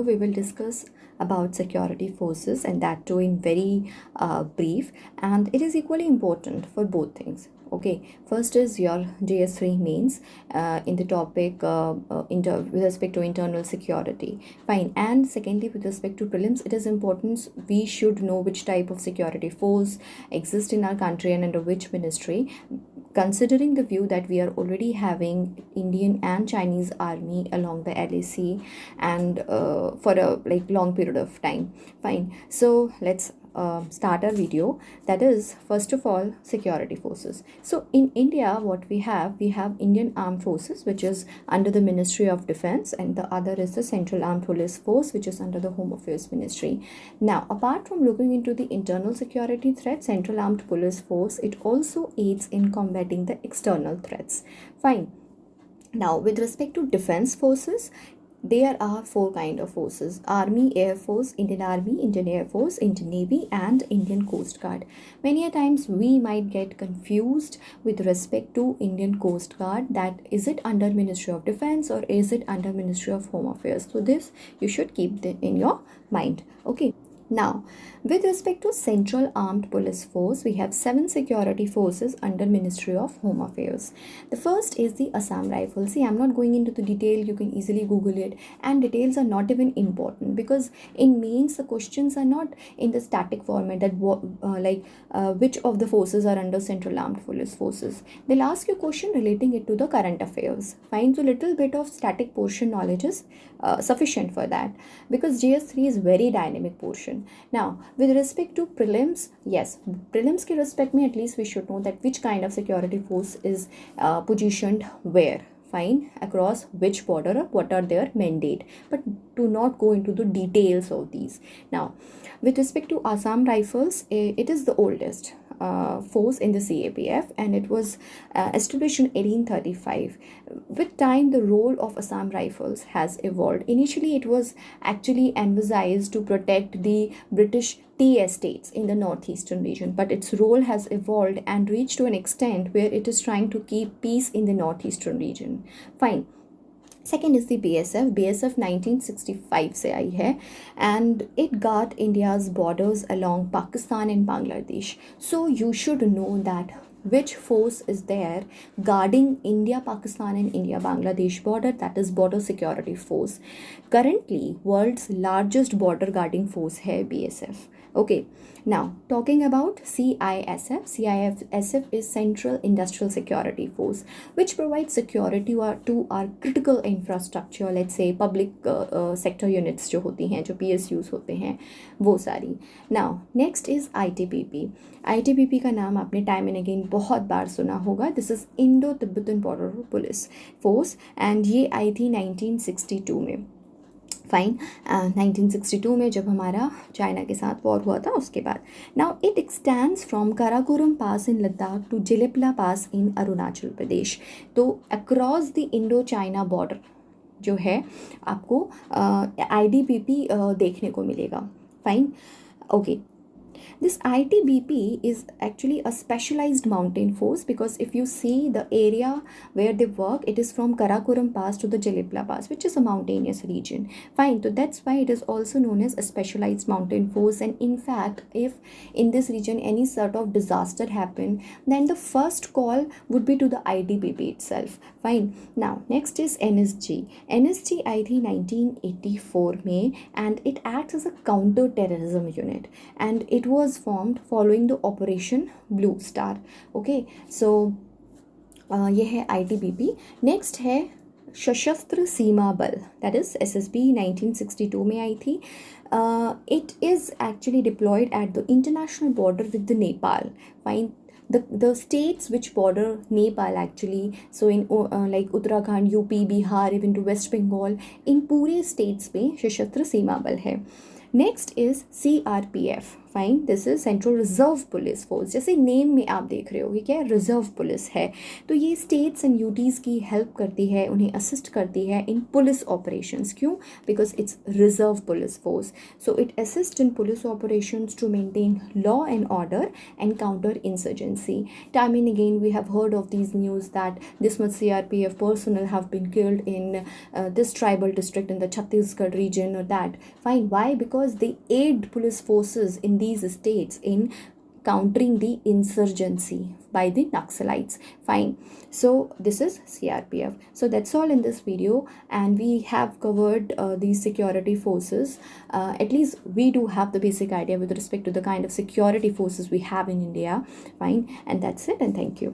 we will discuss about security forces, and that too in very brief, and it is equally important for both things. Okay, first is your JS3 mains in the topic with respect to internal security. Fine. And secondly, with respect to prelims, it is important we should know which type of security force exists in our country and under which ministry, considering the view that we are already having Indian and Chinese army along the LAC and for a long period of time. Fine. So let's start our video. That is, first of all, security forces. So in India, what we have Indian Armed Forces, which is under the Ministry of Defense, and the other is the Central Armed Police Force, which is under the Home Affairs Ministry. Now, apart from looking into the internal security threats, Central Armed Police Force, it also aids in combating the external threats. Fine. Now, with respect to defense forces, there are four kind of forces: Army, Air Force, Indian Army, Indian Air Force, Indian Navy, and Indian Coast Guard. Many a times we might get confused with respect to Indian Coast Guard, that is it under Ministry of Defense or is it under Ministry of Home Affairs. So this you should keep in your mind. Okay. Now, with respect to Central Armed Police Force, we have 7 security forces under Ministry of Home Affairs. The first is the Assam Rifles. See, I'm not going into the detail, you can easily Google it, and details are not even important because in mains the questions are not in the static format that which of the forces are under Central Armed Police Forces. They'll ask you a question relating it to the current affairs. Fine, so little bit of static portion knowledge is sufficient for that, because JS3 is very dynamic portion. Now, with respect to prelims, yes, prelims ke respect mein at least we should know that which kind of security force is positioned where. Fine, across which border, what are their mandate, but do not go into the details of these. Now, with respect to Assam Rifles, it is the oldest force in the CAPF, and it was established in 1835. With time, the role of Assam Rifles has evolved. Initially, it was actually emphasized to protect the British tea estates in the northeastern region, but its role has evolved and reached to an extent where it is trying to keep peace in the northeastern region. Fine. Second is the BSF. BSF 1965 से आई है, and it guard India's borders along Pakistan and Bangladesh. So you should know that which force is there guarding India, Pakistan and India Bangladesh border, that is border security force. Currently, world's largest border guarding force है BSF. Okay, now talking about CISF. CISF is Central Industrial Security Force, which provides security to our critical infrastructure, let's say public sector units जो होती हैं, जो PSUs होते हैं, वो सारी. Now, next is ITBP. ITBP का नाम आपने टाइम एंड अगेन बहुत बार सुना होगा. This is Indo Tibetan border police force, and ये आई थी 1962 में. फाइन, 1962 में जब हमारा चाइना के साथ वॉर हुआ था उसके बाद. Now it extends from Karakoram pass in Ladakh to Jelepla pass in Arunachal Pradesh. तो across the Indo China border जो है आपको ITBP देखने को मिलेगा. Fine. Okay. This ITBP is actually a specialized mountain force, because if you see the area where they work, it is from Karakoram Pass to the Jalipla Pass, which is a mountainous region. Fine, so that's why it is also known as a specialized mountain force. And in fact, if in this region any sort of disaster happen, then the first call would be to the ITBP itself. Fine. Now, next is NSG. NSG I think 1984 में, and it acts as a counter-terrorism unit, and it was formed following the Operation Blue Star. Okay, so ये है ITBP. Next है सशस्त्र सीमा बल, that is SSB 1962 में आई थी. It is actually deployed at the international border with the Nepal. Fine. The states which border Nepal actually, so in like Uttarakhand, UP, Bihar, even to West Bengal, in पूरे states में सशस्त्र सीमा बल है. Next is CRPF. Fine, this is central reserve police force, जैसे name में आप देख रहे हो ये क्या है, रिजर्व पुलिस है। तो ये स्टेट्स एंड यूटीज़ की हेल्प करती है, उन्हें असिस्ट करती है इन पुलिस ऑपरेशंस। क्यों? Because it's reserve police force, so it assist in police operations to maintain law and order and counter insurgency. Time and again we have heard of these news that this much CRPF personnel have been killed in this tribal district in the Chhattisgarh region or that. Fine, why? Because they aid police forces in these states in countering the insurgency by the Naxalites. Fine, so this is CRPF. So that's all in this video, and we have covered these security forces. At least we do have the basic idea with respect to the kind of security forces we have in India. Fine, and that's it, and thank you.